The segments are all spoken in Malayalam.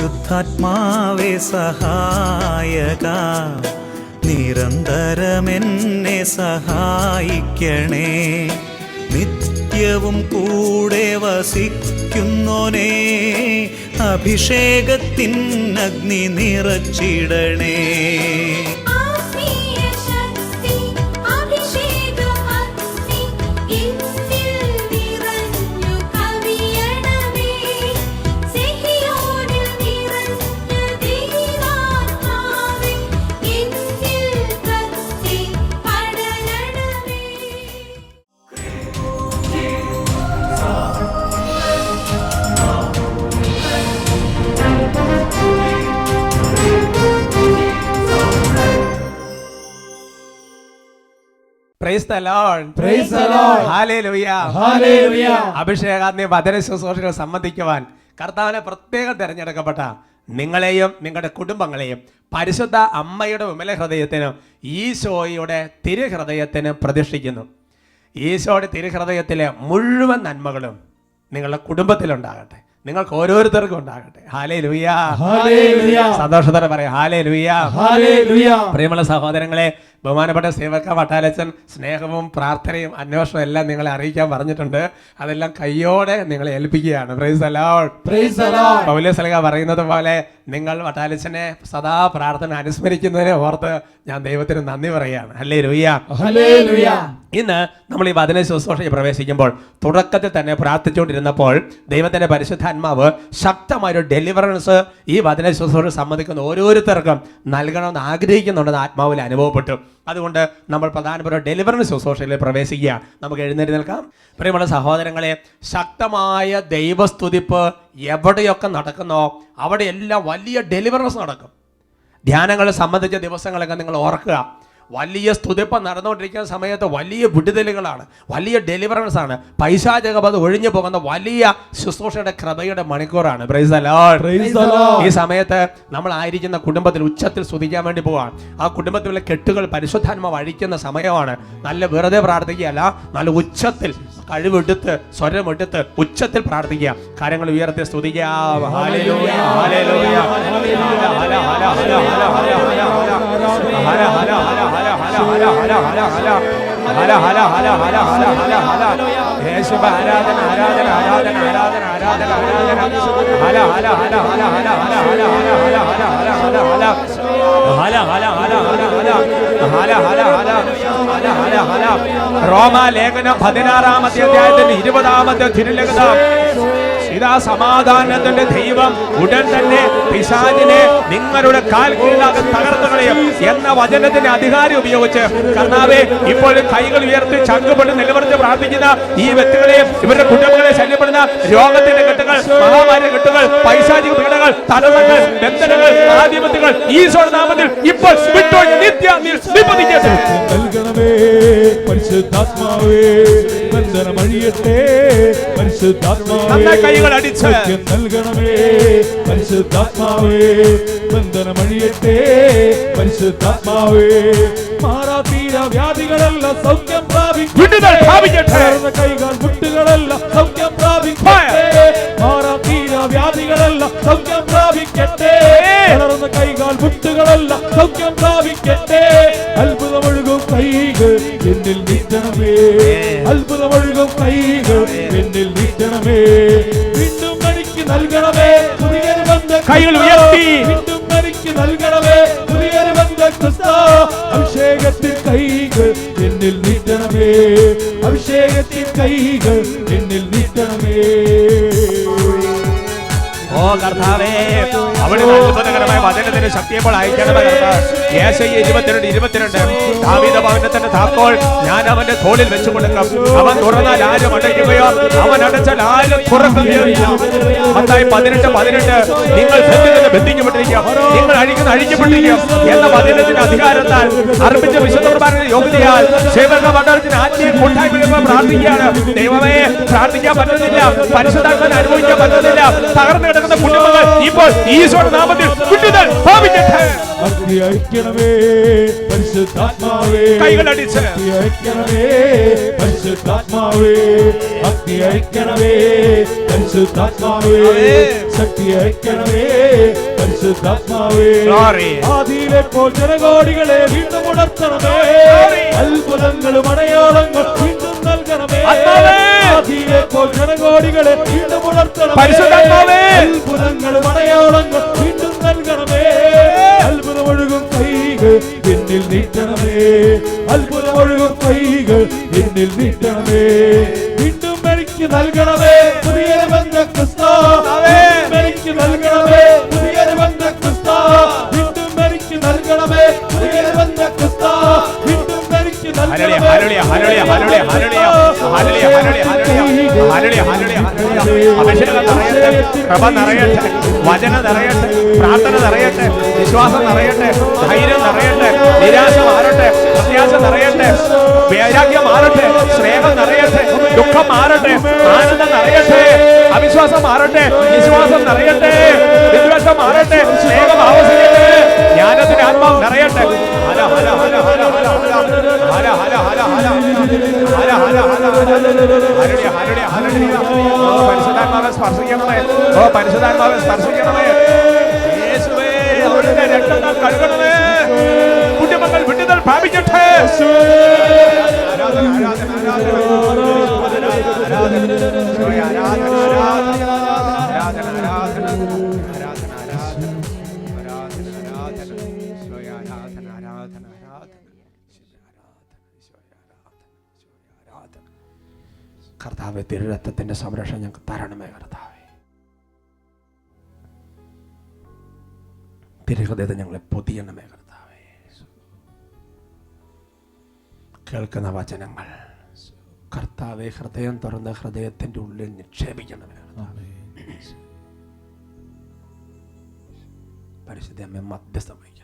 പരിശുദ്ധാത്മാവേ സഹായക, നിരന്തരമെന്നെ സഹായിക്കണേ. നിത്യവും കൂടെ വസിക്കുന്നോനേ, അഭിഷേകത്തിൻ അഗ്നി നിറച്ചിടണേ. Praise the Lord. Praise the Lord. Hallelujah. Hallelujah. അഭിഷേകാഗ്നി വചന ശുശ്രൂഷകൾ സംബന്ധിക്കുവാൻ കർത്താവിനെ പ്രത്യേകം തിരഞ്ഞെടുക്കപ്പെട്ട നിങ്ങളെയും നിങ്ങളുടെ കുടുംബങ്ങളെയും പരിശുദ്ധ അമ്മയുടെ വിമല ഹൃദയത്തിനും ഈശോയുടെ തിരുഹൃദയത്തിനും പ്രതിഷ്ഠിക്കുന്നു. ഈശോയുടെ തിരുഹൃദയത്തിലെ മുഴുവൻ നന്മകളും നിങ്ങളുടെ കുടുംബത്തിലുണ്ടാകട്ടെ, നിങ്ങൾക്ക് ഓരോരുത്തർക്കും ഉണ്ടാകട്ടെ. ഹല്ലേലൂയ. സന്തോഷത്തോടെ പറയാം ഹല്ലേലൂയ. പ്രിയമുള്ള സഹോദരങ്ങളെ, ബഹുമാനപ്പെട്ട സേവക വട്ടാലച്ചൻ സ്നേഹവും പ്രാർത്ഥനയും അന്വേഷണവും എല്ലാം നിങ്ങളെ അറിയിക്കാൻ പറഞ്ഞിട്ടുണ്ട്. അതെല്ലാം കയ്യോടെ നിങ്ങളെ ഏൽപ്പിക്കുകയാണ്. Praise the lord. പൗലോസ് ശ്ലീഹ പറയുന്നത് പോലെ നിങ്ങൾ വട്ടാലച്ചനെ സദാ പ്രാർത്ഥന അനുസ്മരിക്കുന്നതിനെ ഓർത്ത് ഞാൻ ദൈവത്തിന് നന്ദി പറയുകയാണ്. ഹല്ലേലൂയ. ഇന്ന് നമ്മൾ ഈ വചന ശുശ്രൂഷയിൽ പ്രവേശിക്കുമ്പോൾ തുടക്കത്തിൽ തന്നെ പ്രാർത്ഥിച്ചുകൊണ്ടിരുന്നപ്പോൾ ദൈവത്തിന്റെ പരിശുദ്ധാത്മാവ് ശക്തമായൊരു ഡെലിവറൻസ് ഈ വചന ശുശ്രൂഷ സംബന്ധിക്കുന്ന ഓരോരുത്തർക്കും നൽകണമെന്ന് ആഗ്രഹിക്കുന്നുണ്ടെന്ന് ആത്മാവിൽ അനുഭവപ്പെട്ടു. അതുകൊണ്ട് നമ്മൾ പ്രധാനപ്പെട്ട ഡെലിവറൻസ് ശുശ്രൂഷയിൽ പ്രവേശിക്കുക. നമുക്ക് എഴുന്നേറ്റ് നിൽക്കാം. പ്രിയമുള്ള സഹോദരങ്ങളെ, ശക്തമായ ദൈവസ്തുതിപ്പ് എവിടെയൊക്കെ നടക്കുന്നോ അവിടെയെല്ലാം വലിയ ഡെലിവറൻസ് നടക്കും. ധ്യാനങ്ങളെ സംബന്ധിച്ച ദിവസങ്ങളൊക്കെ നിങ്ങൾ ഓർക്കുക. വലിയ സ്തുതിപ്പം നടന്നുകൊണ്ടിരിക്കുന്ന സമയത്ത് വലിയ വിടുതലുകളാണ്, വലിയ ഡെലിവറൻസ് ആണ്. പൈശാചികബാധ ഒഴിഞ്ഞു പോകുന്ന വലിയ ശുശ്രൂഷയുടെ കൃപയുടെ മണിക്കൂറാണ്. Price the Lord. ഈ സമയത്ത് നമ്മൾ ആയിരിക്കുന്ന കുടുംബത്തിൽ ഉച്ചത്തിൽ സ്തുതിക്കാൻ വേണ്ടി പോവാണ്. ആ കുടുംബത്തിലെ കെട്ടുകൾ പരിശുദ്ധാത്മാവ് അഴിക്കുന്ന സമയമാണ്. നല്ല വെറുതെ പ്രാർത്ഥിക്കുകയല്ല, നല്ല ഉച്ചത്തിൽ കഴിവെടുത്ത് സ്വരമെടുത്ത് ഉച്ചത്തിൽ പ്രാർത്ഥിക്കുക. കാര്യങ്ങൾ ഉയർത്തി സ്തുതിക്കുക. ഹല്ലേലൂയ, ഹല്ലേലൂയ, യേശുവേ ആരാധന, ആരാധന, ആരാധന, ആരാധന, ആരാധന, ആരാധന. റോമാലേഖനം 16-ാമത്തെ അധ്യായത്തിന്റെ 20-ാമത്തെ തിരുലിഖിതം. ഇതാ സമാധാനത്തിന്റെ ദൈവം ഉടൻ തന്നെ പിശാചിനെ നിങ്ങളുടെ കാൽ കീഴിലാകെ തകർന്നു കളയും എന്ന വചനത്തിന്റെ അധികാരം ഉപയോഗിച്ച് കർത്താവേ, ഇപ്പോൾ കൈകൾ ഉയർത്തി ചങ്കുപെട്ട് നിലവിളിച്ച് പ്രാർത്ഥിക്കുന്ന ഈ വ്യക്തികളെയും ഇവരുടെ കുടുംബങ്ങളെ ശല്യപ്പെടുന്ന രോഗത്തിന്റെ കെട്ടുകൾ, മഹാമാരി കെട്ടുകൾ, പൈശാചിക പീഡകൾ, തടസ്സങ്ങൾ, ബന്ധനങ്ങൾ, ആധിപത്യങ്ങൾ ഈശോയുടെ നാമത്തിൽ ഇപ്പോൾ വിട്ടൊഴിഞ്ഞ് നിത്യ നിപതിക്കട്ടെ. പരിശുദ്ധാത്മാവേ ബന്ധനമഴിയട്ടെ, പരിശുദ്ധാത്മാവേ കൈകൾ അടിച്ച് നൽകണമേ, പരിശുദ്ധാത്മാവേ ബന്ധനമഴിയട്ടെ, പരിശുദ്ധാത്മാവേ മാറാതീര വ്യാധികളെല്ലാം സൗഖ്യം പ്രാപിക്കട്ടെ, കൈകൾ മുട്ടുകളെല്ലാം സൗഖ്യം പ്രാപിക്കട്ടെ, മാറാതീര വ്യാധികളെല്ലാം സൗഖ്യം പ്രാപിക്കട്ടെ, വളർന്ന കൈകൾ മുട്ടുകളെല്ലാം സൗഖ്യം പ്രാപിക്കട്ടെ, അത്ഭുതമൊഴുകും കൈകൾ എന്നിൽ നീട്ടണമേ, അത്ഭുതമൊഴുകും കൈകൾ എന്നിൽ നീട്ടണമേ, വീണ്ടും എനിക്ക് നൽകണമേ പുതിയൊരു ബന്ധം, കൈകൾ ഉയർത്തി വീണ്ടും എനിക്ക് നൽകണമേ പുതിയൊരു ബന്ധം, അഭിഷേകത്തിൻ കൈകൾ എന്നിൽ നീട്ടണമേ, അഭിഷേകത്തിൻ കൈകൾ എന്നിൽ നീട്ടണമേ. ഓ കർത്താവേ, അവിടെ അത്ഭുതകരമായ വചനത്തിന്റെ ശക്തിയപ്പോൾ അയക്കണമേ. യേശയ്യ 22:22 ദാവീദ് ഭവനത്തിന്റെ താക്കോൽ ഞാൻ അവന്റെ തോളിൽ വെച്ചു കൊടുക്കും, അവൻ തുറന്നാൽ ആരും അടയ്ക്കുകയോ അവൻ അടച്ചാൽ ആരും തുറക്കുകയോ ഇല്ല. മത്തായി 18:18 നിങ്ങൾ ബന്ധിക്കപ്പെട്ടിരിക്കും, നിങ്ങൾ അഴിക്കപ്പെട്ടിരിക്കും എന്ന വചനത്തിന്റെ അധികാരത്താൽ അർപ്പിച്ച വിശുദ്ധ കുർബാനയുടെ യോഗ്യതയാൽ സേവക മണ്ഡലത്തിന് ആത്മീയ കൂട്ടായ്മ പ്രാർത്ഥിക്കുകയാണ്. ദൈവമേ, പ്രാർത്ഥിക്കാൻ പറ്റുന്നില്ല, പരിശുദ്ധാത്മാവിനെ അനുഭവിക്കാൻ പറ്റുന്നില്ല, തകർന്നു കിടക്കുന്ന കുടുംബങ്ങൾ ഇപ്പോൾ ഈശോയുടെ നാമത്തിൽ വിടുതൽ പ്രാപിക്കട്ടെ. ശക്തി അയക്കണമേ പരിശുദ്ധാത്മാവേ, കൈകളടിച്ച് ശക്തി അയക്കണമേ പരിശുദ്ധാത്മാവേ, ശക്തി അയക്കണമേ പരിശുദ്ധാത്മാവേ, ശക്തി അയക്കണമേ പരിശുദ്ധാത്മാവേ. ആദിയിലെപ്പോൾ ജനകോടികളെ വീണ്ടും ഉണർത്തണമേ, അത്ഭുതങ്ങളും അടയാളങ്ങൾ വീണ്ടും നൽകണമേ. ആദിയിലെപ്പോൾ ജനകോടികളെ വീണ്ടും ഉണർത്തണമേ, അത്ഭുതങ്ങളും അടയാളങ്ങൾ വീണ്ടും നൽകണമേ. അത്ഭുതമൊഴുകും കൈകൾ എന്നിൽ നീട്ടണമേ, അത്ഭുതമൊഴുകും കൈകൾ എന്നിൽ നീട്ടണമേ. വീണ്ടും എനിക്ക് നൽകണമേ പുതിയൊരു ബന്ധക്രിസ്തു, എനിക്ക് നൽകണമേ പുതിയൊരു ബന്ധക്രിസ്തു, വീണ്ടും എനിക്ക് നൽകണമേ പുതിയൊരു ബന്ധക്രിസ്തു, വീണ്ടും എനിക്ക് നൽകണമേ. കൃപ നിറയട്ടെ, വചന നിറയട്ടെ, പ്രാർത്ഥന നിറയട്ടെ, വിശ്വാസം നിറയട്ടെ, ധൈര്യം നിറയട്ടെ, നിരാശ മാറട്ടെ, പ്രത്യാശ നിറയട്ടെ, വൈരാഗ്യം മാറട്ടെ, സ്നേഹം നിറയട്ടെ, ദുഃഖം മാറട്ടെ, ആനന്ദം നിറയട്ടെ, അവിശ്വാസം മാറട്ടെ, വിശ്വാസം നിറയട്ടെ, വിദ്വേഷം മാറട്ടെ, സ്നേഹം ആവശ്യത്തെ, ജ്ഞാനത്തിന്റെ ആത്മാവ് നിറയട്ടെ. ഹല ഹല ഹല ഹല ഹല ഹല ഹല ഹല ഹല ഹല പരിശുദ്ധാത്മാവെ സ്പർശിക്കണമേ, ഓ പരിശുദ്ധാത്മാവെ സ്പർശിക്കണമേ. യേശുവേ അവിടുത്തെ രക്തത്താൽ കഴുകണമേ, കുടുംബങ്ങൾ വിടുതൽ പ്രാപിക്കട്ടെ. കർത്താവേ, തിരുരക്തത്തിന്റെ സംരക്ഷണം ഞങ്ങൾക്ക് തരണമേ കർത്താവേ. തിരുഹൃദയത്തെ ഞങ്ങളെ പൊതിയണമേ കർത്താവേ. കേൾക്കുന്ന വചനങ്ങൾ കർത്താവേ ഹൃദയം തുറന്ന് ഹൃദയത്തിന്റെ ഉള്ളിൽ നിക്ഷേപിക്കണമേ കർത്താവേ. പരിശുദ്ധ അമ്മേ മധ്യസ്ഥം വഹിക്കണമേ.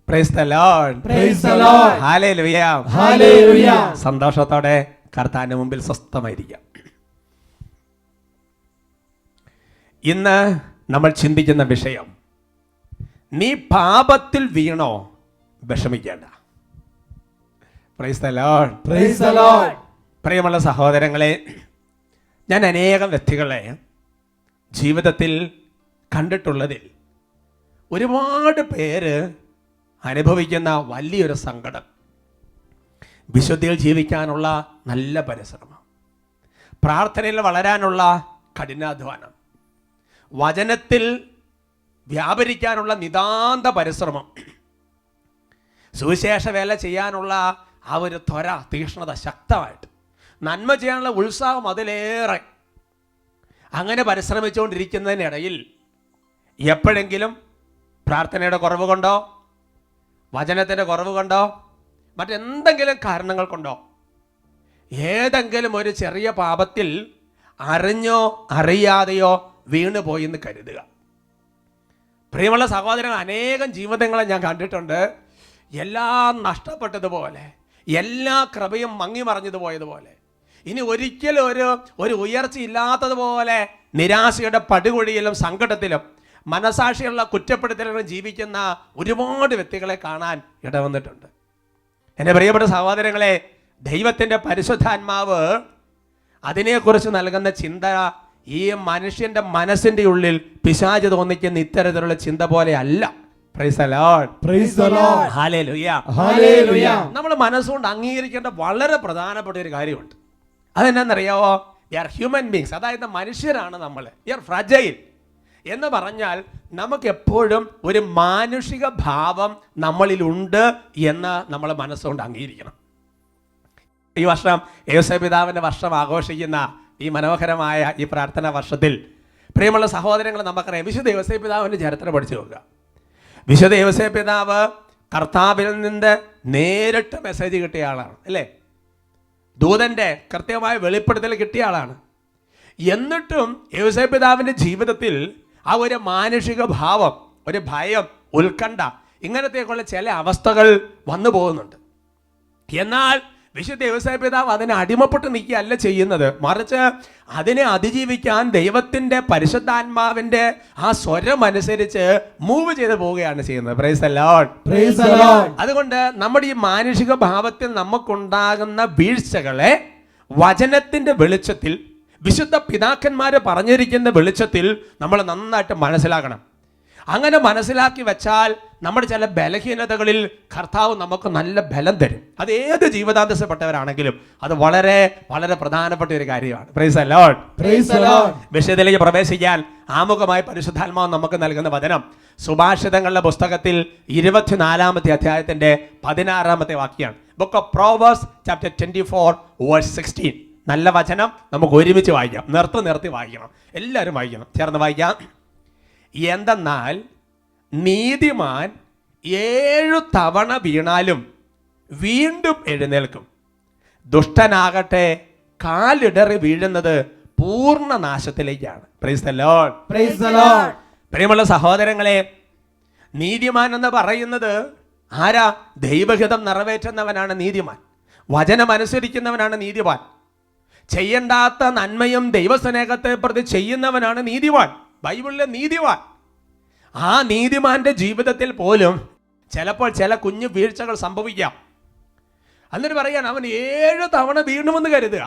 Praise the Lord. Praise the Lord. Hallelujah. Hallelujah. സന്തോഷത്തോടെ കർത്താവിന്റെ മുമ്പിൽ സ്വസ്ഥമായിരിക്കാം. ഇന്ന് നമ്മൾ ചിന്തിക്കുന്ന വിഷയം, നീ പാപത്തിൽ വീണോ വിഷമിക്കേണ്ട. Praise the Lord. Praise the Lord. പ്രിയമുള്ള സഹോദരങ്ങളെ, ഞാൻ അനേകം വ്യക്തികളെ ജീവിതത്തിൽ കണ്ടിട്ടുള്ളതിൽ ഒരുപാട് പേര് അനുഭവിക്കുന്ന വലിയൊരു സങ്കടം, വിശുദ്ധിയിൽ ജീവിക്കാനുള്ള നല്ല പരിശ്രമം, പ്രാർത്ഥനയിൽ വളരാനുള്ള കഠിനാധ്വാനം, വചനത്തിൽ വ്യാപരിക്കാനുള്ള നിതാന്ത പരിശ്രമം, സുവിശേഷ വേല ചെയ്യാനുള്ള ആ ഒരു ത്വര, തീക്ഷ്ണത ശക്തമായിട്ട്, നന്മ ചെയ്യാനുള്ള ഉത്സാഹം അതിലേറെ, അങ്ങനെ പരിശ്രമിച്ചുകൊണ്ടിരിക്കുന്നതിനിടയിൽ എപ്പോഴെങ്കിലും പ്രാർത്ഥനയുടെ കുറവ് കൊണ്ടോ, വചനത്തിൻ്റെ കുറവ് കൊണ്ടോ, മറ്റെന്തെങ്കിലും കാരണങ്ങൾ കൊണ്ടോ ഏതെങ്കിലും ഒരു ചെറിയ പാപത്തിൽ അറിഞ്ഞോ അറിയാതെയോ വീണുപോയി എന്ന് കരുതുക. പ്രിയമുള്ള സഹോദരങ്ങൾ, അനേകം ജീവിതങ്ങളെ ഞാൻ കണ്ടിട്ടുണ്ട്. എല്ലാം നഷ്ടപ്പെട്ടതുപോലെ, എല്ലാ കൃപയും മങ്ങി മറിഞ്ഞതു പോയതുപോലെ, ഇനി ഒരിക്കലും ഒരു ഉയർച്ച ഇല്ലാത്തതുപോലെ നിരാശയുടെ പടുകുഴിയിലും സങ്കടത്തിലും മനസാക്ഷിയുള്ള കുറ്റപ്പെടുത്തലുകളും ജീവിക്കുന്ന ഒരുപാട് വ്യക്തികളെ കാണാൻ ഇടവന്നിട്ടുണ്ട്. എൻ്റെ പ്രിയപ്പെട്ട സഹോദരങ്ങളെ, ദൈവത്തിൻ്റെ പരിശുദ്ധാത്മാവ് അതിനെക്കുറിച്ച് നൽകുന്ന ചിന്ത ഈ മനുഷ്യൻ്റെ മനസ്സിൻ്റെ ഉള്ളിൽ പിശാച് തോന്നിക്കുന്ന ഇത്തരത്തിലുള്ള ചിന്ത പോലെ അല്ല. Praise the Lord. Praise the Lord. Hallelujah. Hallelujah. നമ്മൾ മനസ്സുകൊണ്ട് അംഗീകരിക്കേണ്ട വളരെ പ്രധാനപ്പെട്ട ഒരു കാര്യമുണ്ട്. അതെന്നാന്നറിയാവോ? We are human beings. അതായത് മനുഷ്യരാണ് നമ്മൾ. We are fragile. എന്ന് പറഞ്ഞാൽ നമുക്ക് എപ്പോഴും ഒരു മാനുഷിക ഭാവം നമ്മളിലുണ്ട് എന്ന് നമ്മൾ മനസ്സുകൊണ്ട് അംഗീകരിക്കണം. ഈ വർഷം യേശുപിതാവിൻ്റെ വർഷം ആഘോഷിക്കുന്ന ഈ മനോഹരമായ ഈ പ്രാർത്ഥനാ വർഷത്തിൽ പ്രിയമുള്ള സഹോദരങ്ങൾ, നമുക്കറിയാം വിശുദ്ധ യേശുപിതാവിൻ്റെ ചരിത്രം പഠിച്ചു നോക്കുക. വിശുദ്ധ യേശുപിതാവ് കർത്താവിൽ നിന്ന് നേരിട്ട് മെസ്സേജ് കിട്ടിയ ആളാണ്, അല്ലേ? ദൂതൻ്റെ കൃത്യമായ വെളിപ്പെടുത്തൽ കിട്ടിയ ആളാണ്. എന്നിട്ടും യേശുപിതാവിൻ്റെ ജീവിതത്തിൽ ആ ഒരു മാനുഷിക ഭാവം, ഒരു ഭയം, ഉത്കണ്ഠ, ഇങ്ങനത്തെയൊക്കെയുള്ള ചില അവസ്ഥകൾ വന്നു പോകുന്നുണ്ട്. എന്നാൽ വിശുദ്ധ യൗസേപ്പ് പിതാവ് അതിനെ അടിമപ്പെട്ട് നിൽക്കുകയല്ല ചെയ്യുന്നത്, മറിച്ച് അതിനെ അതിജീവിക്കാൻ ദൈവത്തിൻ്റെ പരിശുദ്ധാത്മാവിൻ്റെ ആ സ്വരം അനുസരിച്ച് മൂവ് ചെയ്ത് പോവുകയാണ് ചെയ്യുന്നത്. Price the Lord. Praise the Lord. അതുകൊണ്ട് നമ്മുടെ ഈ മാനുഷിക ഭാവത്തിൽ നമുക്കുണ്ടാകുന്ന വീഴ്ചകളെ വചനത്തിൻ്റെ വെളിച്ചത്തിൽ, വിശുദ്ധ പിതാക്കന്മാർ പറഞ്ഞിരിക്കുന്ന വെളിച്ചത്തിൽ നമ്മൾ നന്നായിട്ട് മനസ്സിലാക്കണം. അങ്ങനെ മനസ്സിലാക്കി വെച്ചാൽ നമ്മുടെ ചില ബലഹീനതകളിൽ കർത്താവ് നമുക്ക് നല്ല ബലം തരും. അത് ഏത് ജീവിതാന്തസപ്പെട്ടവരാണെങ്കിലും അത് വളരെ വളരെ പ്രധാനപ്പെട്ട ഒരു കാര്യമാണ്. Price the Lord. Praise the Lord. വിഷയത്തിലേക്ക് പ്രവേശിക്കാൻ ആമുഖമായി പരിശുദ്ധാത്മാവ് നമുക്ക് നൽകുന്ന വചനം സുഭാഷിതങ്ങളുടെ പുസ്തകത്തിൽ 24-ാമത്തെ അധ്യായത്തിന്റെ 16-ാമത്തെ വാക്യമാണ്. Book of പ്രോവേഴ്സ് chapter 24:16. നല്ല വചനം, നമുക്ക് ഒരുമിച്ച് വായിക്കാം. നിർത്തി വായിക്കണം, എല്ലാവരും വായിക്കണം, ചേർന്ന് വായിക്കാം. എന്തെന്നാൽ നീതിമാൻ 7 തവണ വീണാലും വീണ്ടും എഴുന്നേൽക്കും, ദുഷ്ടനാകട്ടെ കാലിടറി വീഴുന്നത് പൂർണ്ണ നാശത്തിലേക്കാണ്. Praise the Lord. Praise the Lord. പ്രിയമുള്ള സഹോദരങ്ങളെ, നീതിമാൻ എന്ന് പറയുന്നത് ആരാ? ദൈവഹിതം നിറവേറ്റുന്നവനാണ് നീതിമാൻ. വചനം അനുസരിക്കുന്നവനാണ് നീതിമാൻ. ചെയ്യണ്ടാത്ത നന്മയും ദൈവസ്നേഹത്തെ പ്രതി ചെയ്യുന്നവനാണ് നീതിമാൻ. ബൈബിളിലെ നീതിമാൻ. ആ നീതിമാന്റെ ജീവിതത്തിൽ പോലും ചിലപ്പോൾ ചില കുഞ്ഞു വീഴ്ചകൾ സംഭവിക്കാം. എന്നിട്ട് പറയാൻ അവൻ 7 തവണ വീണുമെന്ന് കരുതുക.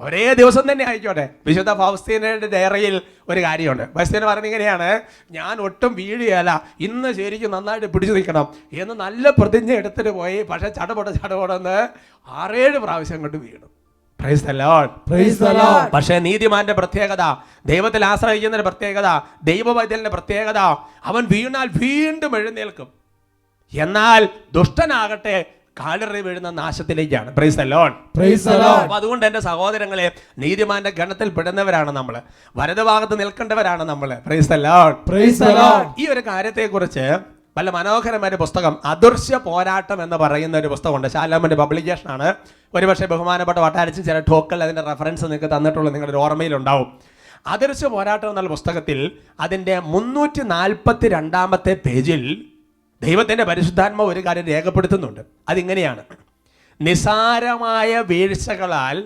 ഒരേ ദിവസം തന്നെ ആയിക്കോട്ടെ. വിശുദ്ധ ഫൗസ്തീനയുടെ ഡയറിയിൽ ഒരു കാര്യമുണ്ട്. ഫൗസ്തീന പറയുന്നത് ഇങ്ങനെയാണ്: ഞാൻ ഒട്ടും വീഴുകയല്ല, ഇന്ന് ശരിക്കും നന്നായിട്ട് പിടിച്ചു നിൽക്കണം എന്ന് നല്ല പ്രതിജ്ഞ എടുത്തിട്ട് പോയി. പക്ഷെ ചടപടന്ന് 6-7 പ്രാവശ്യം കൊണ്ട് വീണു. Price the Lord. Praise the Lord. പക്ഷേ നീതിമാന്റെ പ്രത്യേകത, ദൈവത്തിൽ ആശ്രയിക്കുന്നതിന്റെ പ്രത്യേകത, ദൈവവൈദ്യന്റെ പ്രത്യേകത, അവൻ വീണാൽ വീണ്ടും എഴുന്നേൽക്കും. എന്നാൽ ദുഷ്ടനാകട്ടെ കാലിടറി വീഴുന്ന നാശത്തിലേക്കാണ്. Praise the Lord. Praise the Lord. അപ്പൊ അതുകൊണ്ട് എൻ്റെ സഹോദരങ്ങളെ, നീതിമാന്റെ ഗണത്തിൽ പെടുന്നവരാണ് നമ്മൾ, വലതുഭാഗത്ത് നിൽക്കേണ്ടവരാണ് നമ്മൾ. Price the Lord. Praise the Lord. ഈ ഒരു കാര്യത്തെക്കുറിച്ച് നല്ല മനോഹരമായ പുസ്തകം അദൃശ്യ പോരാട്ടം എന്ന് പറയുന്ന ഒരു പുസ്തകമുണ്ട്. ശാലോമിന്റെ പബ്ലിക്കേഷനാണ്. ഒരുപക്ഷെ ബഹുമാനപ്പെട്ട വട്ടാരിച്ച് ചില ടോക്കൽ അതിന്റെ റെഫറൻസ് നിങ്ങൾക്ക് തന്നിട്ടുള്ള നിങ്ങളുടെ ഓർമ്മയിലുണ്ടാവും. അദൃശ്യ പോരാട്ടം എന്നുള്ള പുസ്തകത്തിൽ അതിൻ്റെ 342-ാമത്തെ പേജിൽ ദൈവത്തിൻ്റെ പരിശുദ്ധാത്മാവ് ഒരു കാര്യം രേഖപ്പെടുത്തുന്നുണ്ട്. അതിങ്ങനെയാണ്: നിസാരമായ വീഴ്ചകളാൽ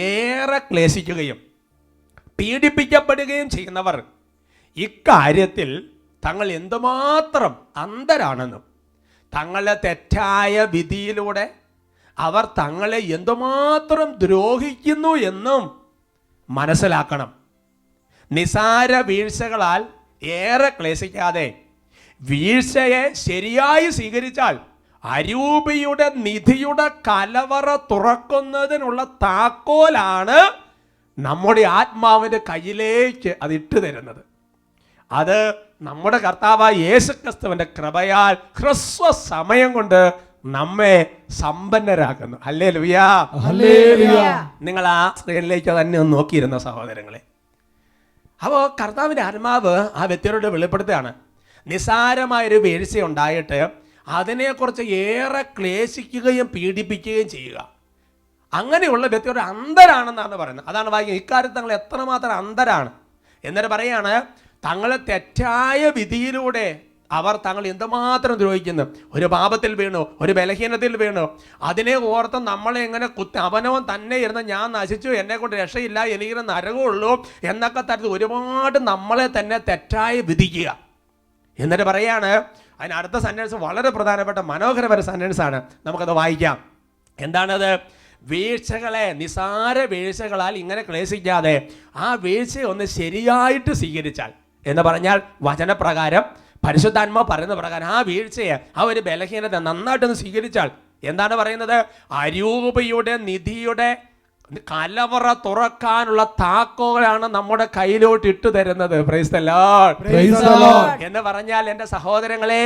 ഏറെ ക്ലേശിക്കുകയും പീഡിപ്പിക്കപ്പെടുകയും ചെയ്യുന്നവർ ഇക്കാര്യത്തിൽ തങ്ങൾ എന്തുമാത്രം അന്ധരാണെന്നും തങ്ങളുടെ തെറ്റായ വിധിയിലൂടെ അവർ തങ്ങളെ എന്തുമാത്രം ദ്രോഹിക്കുന്നു എന്നും മനസ്സിലാക്കണം. നിസാര വീഴ്ചകളാൽ ഏറെ ക്ലേശിക്കാതെ വീഴ്ചയെ ശരിയായി സ്വീകരിച്ചാൽ അരൂപിയുടെ നിധിയുടെ കലവറ തുറക്കുന്നതിനുള്ള താക്കോലാണ് നമ്മുടെ ആത്മാവിൻ്റെ കയ്യിലേക്ക് അത് ഇട്ടു തരുന്നത്. അത് നമ്മുടെ കർത്താവായ യേശുക്രിസ്തുവിന്റെ കൃപയാൽ ഹ്രസ്വ സമയം കൊണ്ട് നമ്മെ സമ്പന്നരാക്കുന്നു. ഹല്ലേലൂയ. Hallelujah. നിങ്ങൾ ആ സ്ക്രീനിലേക്ക് തന്നെ ഒന്ന് നോക്കിയിരുന്ന സഹോദരങ്ങളെ, അപ്പോൾ കർത്താവിൻ്റെ ആത്മാവ് ആ വ്യക്തിയോട് വെളിപ്പെടുത്തുകയാണ്. നിസാരമായൊരു വീഴ്ച ഉണ്ടായിട്ട് അതിനെക്കുറിച്ച് ഏറെ ക്ലേശിക്കുകയും പീഡിപ്പിക്കുകയും ചെയ്യുക. അങ്ങനെയുള്ള വ്യക്തിയോട് അന്ധരാണെന്നാണ് പറയുന്നത്. അതാണ് വായിക്കുന്നത്. ഇക്കാര്യത്തിൽ തങ്ങൾ എത്രമാത്രം അന്ധരാണ്. എന്നിട്ട് പറയാണ്, തങ്ങളെ തെറ്റായ വിധിയിലൂടെ അവർ തങ്ങൾ എന്തുമാത്രം ദ്രോഹിക്കുന്നു. ഒരു പാപത്തിൽ വീണു, ഒരു ബലഹീനത്തിൽ വീണു, അതിനെ ഓർത്ത് നമ്മളെ എങ്ങനെ അവനവൻ തന്നെ ഇരുന്ന് ഞാൻ നശിച്ചു, എന്നെ കൊണ്ട് രക്ഷയില്ല, എനിക്കിന് നരകമുള്ളൂ എന്നൊക്കെ തരത്തിൽ ഒരുപാട് നമ്മളെ തന്നെ തെറ്റായി വിധിക്കുക. എന്നിട്ട് പറയാണ്, അതിന് അടുത്ത സെന്റൻസ് വളരെ പ്രധാനപ്പെട്ട മനോഹരമായ സെന്റൻസാണ്. നമുക്കത് വായിക്കാം. എന്താണത്? വീഴ്ചകളെ, നിസാര വീഴ്ചകളാൽ ഇങ്ങനെ ക്ലേശിക്കാതെ ആ വീഴ്ചയെ ഒന്ന് ശരിയായിട്ട് സ്വീകരിച്ചാൽ എന്ന് പറഞ്ഞാൽ വചനപ്രകാരം പരിശുദ്ധാത്മാവ് പറയുന്ന പ്രകാരം ആ വീഴ്ചയെ, ആ ഒരു ബലഹീനത നന്നായിട്ടൊന്ന് സ്വീകരിച്ചാൽ എന്താണ് പറയുന്നത്? അരൂപയുടെ നിധിയുടെ കലവറ തുറക്കാനുള്ള താക്കോലാണ് നമ്മുടെ കയ്യിലോട്ട് ഇട്ടു തരുന്നത്. Price the Lord. Praise the Lord. എന്ന് പറഞ്ഞാൽ എൻ്റെ സഹോദരങ്ങളെ,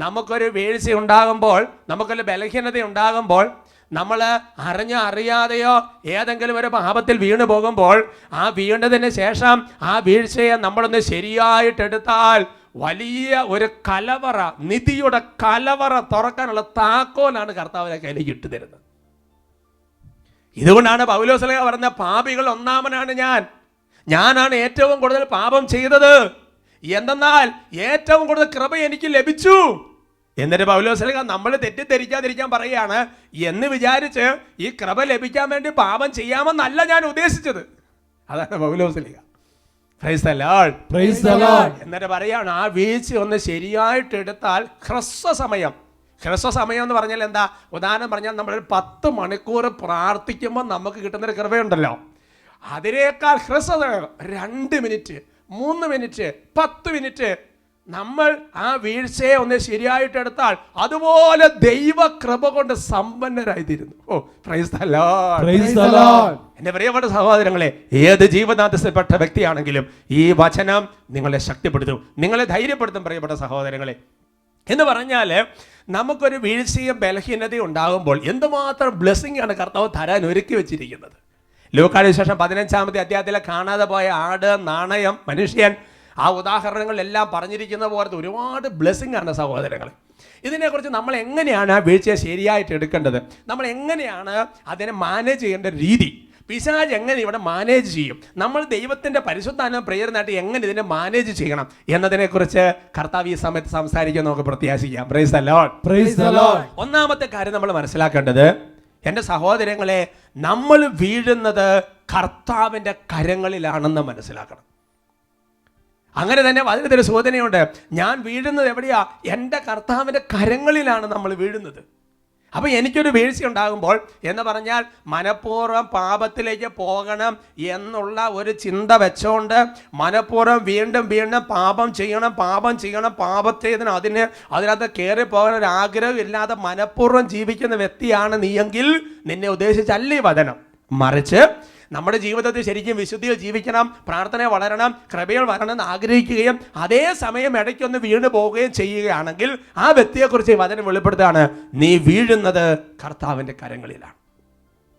നമുക്കൊരു വീഴ്ച ഉണ്ടാകുമ്പോൾ, നമുക്കൊരു ബലഹീനത ഉണ്ടാകുമ്പോൾ, നമ്മൾ അറിഞ്ഞോ അറിയാതെയോ ഏതെങ്കിലും ഒരു പാപത്തിൽ വീണു പോകുമ്പോൾ ആ വീണതിന് ശേഷം ആ വീഴ്ചയെ നമ്മളൊന്ന് ശരിയായിട്ടെടുത്താൽ വലിയ ഒരു കലവറ, നിധിയുടെ കലവറ തുറക്കാനുള്ള താക്കോലാണ് കർത്താവിനെ കയ്യിലേക്ക് ഇട്ടു തരുന്നത്. ഇതുകൊണ്ടാണ് പൗലോസ്ലീഹ പറഞ്ഞ, പാപികൾ ഒന്നാമനാണ് ഞാനാണ് ഏറ്റവും കൂടുതൽ പാപം ചെയ്തത്. എന്തെന്നാൽ ഏറ്റവും കൂടുതൽ കൃപ എനിക്ക് ലഭിച്ചു. എന്നിട്ട് പൗലോസ്ലീഹ നമ്മൾ തെറ്റിദ്ധരിക്കാതിരിക്കാൻ പറയുകയാണ്, എന്ന് വിചാരിച്ച് ഈ കൃപ ലഭിക്കാൻ വേണ്ടി പാപം ചെയ്യാമെന്നല്ല ഞാൻ ഉദ്ദേശിച്ചത്. അതാണ് Paulose Sleeha. Price the Lord. Praise the Lord. എന്നിട്ട് പറയാണ്, ആ വീഴ്ച ഒന്ന് ശരിയായിട്ട് എടുത്താൽ ഹ്രസ്വ സമയം എന്ന് പറഞ്ഞാൽ എന്താ? ഉദാഹരണം പറഞ്ഞാൽ നമ്മൾ 10 മണിക്കൂർ പ്രാർത്ഥിക്കുമ്പോൾ നമുക്ക് കിട്ടുന്നൊരു കൃപയുണ്ടല്ലോ, അതിനേക്കാൾ ഹ്രസ്വ 2 മിനിറ്റ്, 3 മിനിറ്റ്, 10 മിനിറ്റ് നമ്മൾ ആ വീഴ്ചയെ ഒന്ന് ശരിയായിട്ട് എടുത്താൽ അതുപോലെ ദൈവ കൃപ കൊണ്ട് സമ്പന്നരായിത്തീരുന്നു. Oh, praise the Lord. Praise the Lord. എൻ്റെ പ്രിയപ്പെട്ട സഹോദരങ്ങളെ, ഏത് ജീവനാന്തത്തിൽപ്പെട്ട വ്യക്തിയാണെങ്കിലും ഈ വചനം നിങ്ങളെ ശക്തിപ്പെടുത്തും, നിങ്ങളെ ധൈര്യപ്പെടുത്തും. പ്രിയപ്പെട്ട സഹോദരങ്ങളെ, എന്ന് പറഞ്ഞാൽ നമുക്കൊരു വീഴ്ചയും ബലഹീനതയും ഉണ്ടാകുമ്പോൾ എന്തുമാത്രം ബ്ലെസ്സിംഗ് ആണ് കർത്താവ് തരാൻ ഒരുക്കി വെച്ചിരിക്കുന്നത്. ലൂക്കായുടെ വിശേഷം 15-ാമത്തെ അധ്യായത്തിലെ കാണാതെ പോയ ആട്, നാണയം, മനുഷ്യൻ, ആ ഉദാഹരണങ്ങളെല്ലാം പറഞ്ഞിരിക്കുന്ന പോലത്തെ ഒരുപാട് ബ്ലെസ്സിംഗ് ആണ് സഹോദരങ്ങളെ. ഇതിനെക്കുറിച്ച് നമ്മൾ എങ്ങനെയാണ് ആ വീഴ്ചയെ ശരിയായിട്ട് എടുക്കേണ്ടത്, നമ്മൾ എങ്ങനെയാണ് അതിനെ മാനേജ് ചെയ്യേണ്ട രീതി, പിശാച് എങ്ങനെ ഇവിടെ മാനേജ് ചെയ്യും, നമ്മൾ ദൈവത്തിൻ്റെ പരിശുദ്ധാത്മാവ് പ്രേരണയായിട്ട് എങ്ങനെ ഇതിനെ മാനേജ് ചെയ്യണം എന്നതിനെക്കുറിച്ച് കർത്താവ് ഈ സമയത്ത് സംസാരിക്കാൻ നമുക്ക് പ്രത്യാശിക്കാം. Praise the Lord. Praise the Lord. ഒന്നാമത്തെ കാര്യം നമ്മൾ മനസ്സിലാക്കേണ്ടത്, എൻ്റെ സഹോദരങ്ങളെ, നമ്മൾ വീഴുന്നത് കർത്താവിൻ്റെ കരങ്ങളിലാണെന്ന് മനസ്സിലാക്കണം. അങ്ങനെ തന്നെ അതിനൊരു സൂചനയുണ്ട്, ഞാൻ വീഴുന്നത് എവിടെയാ? എൻ്റെ കർത്താവിൻ്റെ കരങ്ങളിലാണ് നമ്മൾ വീഴുന്നത്. അപ്പോൾ എനിക്കൊരു വീഴ്ച ഉണ്ടാകുമ്പോൾ എന്ന് പറഞ്ഞാൽ മനഃപൂർവ്വം പാപത്തിലേക്ക് പോകണം എന്നുള്ള ഒരു ചിന്ത വെച്ചുകൊണ്ട് മനഃപൂർവ്വം വീണ്ടും പാപം ചെയ്യണം, പാപത്തിന് അതിനകത്ത് കയറി പോകാൻ ഒരു ആഗ്രഹം ഇല്ലാതെ മനഃപൂർവ്വം ജീവിക്കുന്ന വ്യക്തിയാണ് നീയെങ്കിൽ നിന്നെ ഉദ്ദേശിച്ചല്ല ഈ വചനം. മറിച്ച് നമ്മുടെ ജീവിതത്തിൽ ശരിക്കും വിശുദ്ധിയിൽ ജീവിക്കണം, പ്രാർത്ഥന വളരണം, കൃപയിൽ വരണം എന്ന് ആഗ്രഹിക്കുകയും അതേസമയം ഇടയ്ക്കൊന്ന് വീണു പോവുകയും ചെയ്യുകയാണെങ്കിൽ ആ വ്യക്തിയെക്കുറിച്ച് ഈ വചനം വെളിപ്പെടുത്തുകയാണ്, നീ വീഴുന്നത് കർത്താവിൻ്റെ കരങ്ങളിലാണ്.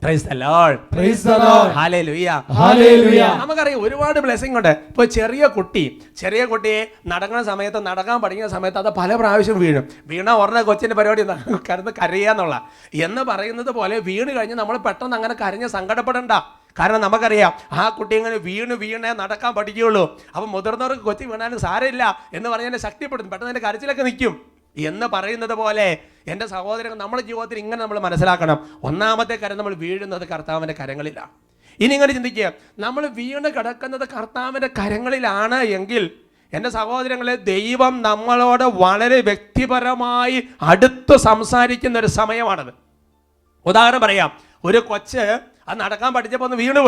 Praise the Lord. Praise the Lord. Hallelujah. Hallelujah. നമുക്കറിയാം ഒരുപാട് ബ്ലെസ്സിംഗ് ഉണ്ട്. ഇപ്പോൾ ചെറിയ കുട്ടിയെ നടക്കാൻ പഠിക്കുന്ന സമയത്ത് അത് പല പ്രാവശ്യം വീണ ഉടനെ കൊച്ചിൻ്റെ പരിപാടി കരയാന്നുള്ള എന്ന് പറയുന്നത് പോലെ വീണ് കഴിഞ്ഞ് നമ്മൾ പെട്ടെന്ന് അങ്ങനെ കരഞ്ഞ് സങ്കടപ്പെടണ്ട. കാരണം നമുക്കറിയാം ആ കുട്ടി ഇങ്ങനെ വീണേ നടക്കാൻ പഠിക്കുകയുള്ളൂ. അപ്പം മുതിർന്നവർക്ക് കൊച്ചി വീണാലും സാരമില്ല എന്ന് പറഞ്ഞാൽ ശക്തിപ്പെടുത്തും, പെട്ടെന്ന് അതിൻ്റെ കരച്ചിലൊക്കെ നിൽക്കും എന്ന് പറയുന്നത് പോലെ എൻ്റെ സഹോദരങ്ങൾ നമ്മുടെ ജീവിതത്തിൽ ഇങ്ങനെ നമ്മൾ മനസ്സിലാക്കണം. ഒന്നാമത്തെ കാര്യം, നമ്മൾ വീഴുന്നത് കർത്താവിൻ്റെ കരങ്ങളിലാണ്. ഇനി ഇങ്ങനെ ചിന്തിക്കുക, നമ്മൾ വീണ് കിടക്കുന്നത് കർത്താവിൻ്റെ കരങ്ങളിലാണ് എങ്കിൽ എൻ്റെ സഹോദരങ്ങളെ, ദൈവം നമ്മളോട് വളരെ വ്യക്തിപരമായി അടുത്ത് സംസാരിക്കുന്ന ഒരു സമയമാണത്. ഉദാഹരണം പറയാം, ഒരു കൊച്ച് അത് നടക്കാൻ പഠിച്ചപ്പോൾ ഒന്ന് വീണ്